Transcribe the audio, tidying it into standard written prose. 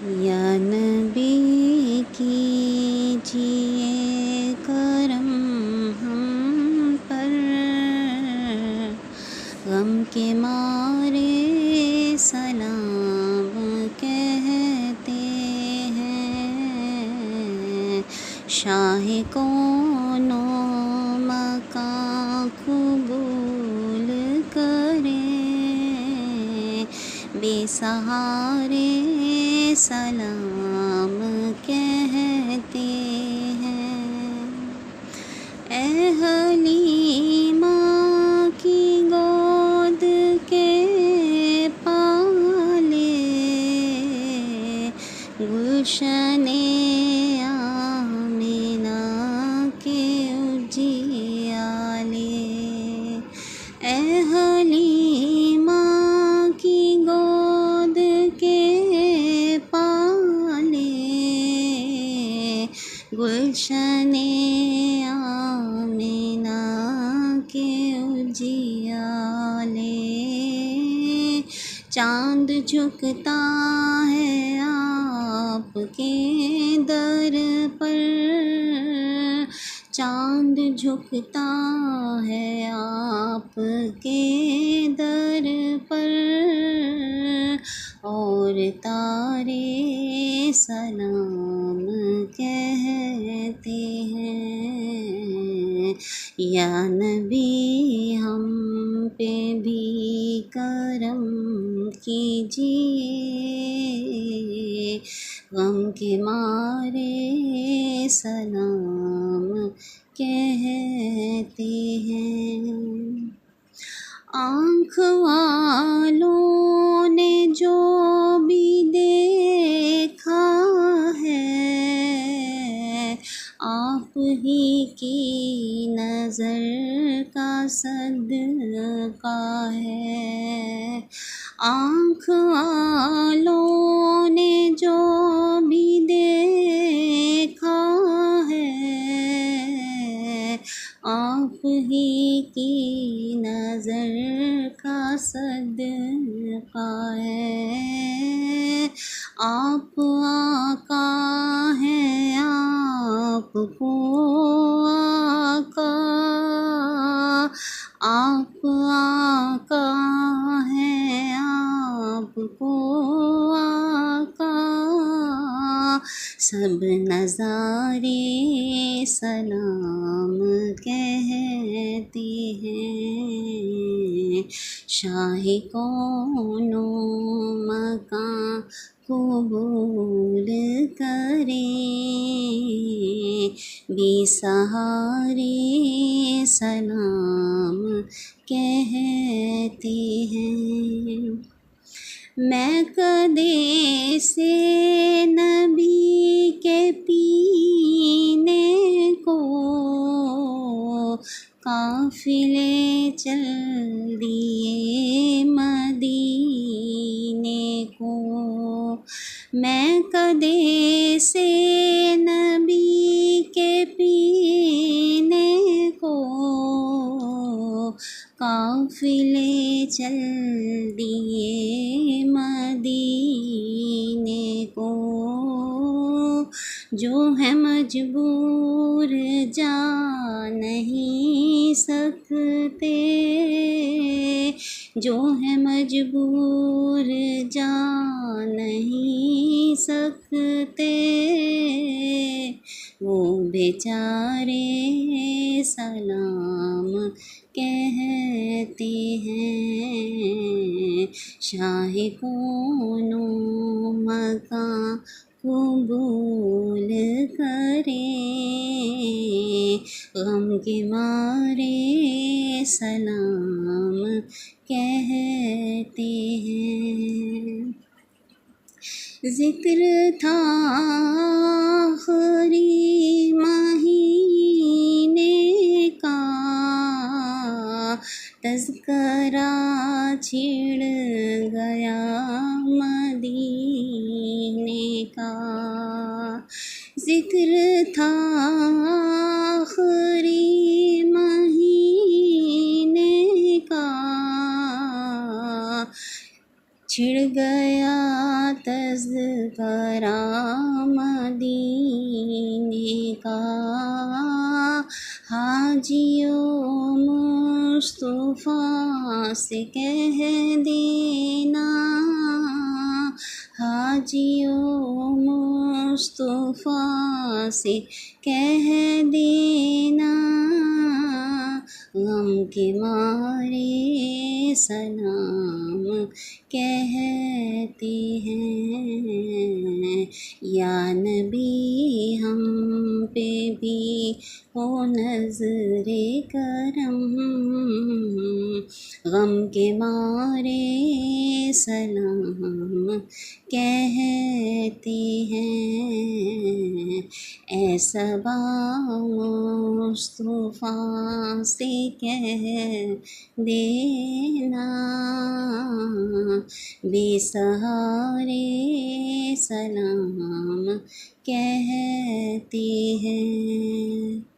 یا نبی کیجیے کرم ہم پر، غم کے مارے سلام کہتے ہیں، شاہ کون و مکان قبول کریں، بے سہارے سلام کہتے ہیں۔ اے حلیمہ کی گود کے پالے، گلشن آمنہ کے اجیالے، اے حلیمہ کی گود کے پالے، گلشن آمنہ کے اجیالے، چاند جھکتا ہے آپ کے در پر، چاند جھکتا ہے آپ کے در پر، اور تارے سلام کہتے ہیں۔ یا نبی ہم پہ بھی کرم کیجیے، غم کے مارے سلام کہتے ہیں۔ آنکھ والوں نے جو بھی دیکھا ہے، آپ ہی کی نظر کا صدقہ ہے۔ آنکھ والوں نے جو بھی دیکھا ہے، آپ ہی کی نظر کا صدقہ ہے۔ آپ آقا ہیں، آپ کو آقا، آپ آقا ہیں، آپ کو آقا، سب نظارے سلام کہتے ہیں۔ شاہ کون و مکان قبول کریں، بے سہارے سلام کہتے ہیں۔ میں کدے سے نبی کے پینے کو قافلے چل دیے مدینے کو، میں کدے سے نبی کے پینے کو قافلے چل دیے مدینے کو، جو ہے مجبور جا نہیں سکتے، جو ہے مجبور جا نہیں سکتے، وہ بیچارے سلام کہتے ہیں۔ شاہ کون و مکان قبول کریں، غم کے مارے سلام کہتے ہیں۔ ذکر تھا آخری مہینے کا، تذکرہ چھڑ گیا مدینے کا، ذکر تھا آخری مہینے کا، چھڑ گیا تذکرہ کرا مدینے کا، حاجیوں مصطفیٰ سے کہہ دینا، حاجیوں مصطفیٰ سے کہہ دینا، غم کے مارے سلام کہتے ہیں، یا نبی ہم پہ بھی ہو نظر کرم، غم کے مارے سلام کہتے ہیں، اے صبا مصطفیٰ سے کہہ دینا، بے سہارے سلام کہتے ہیں۔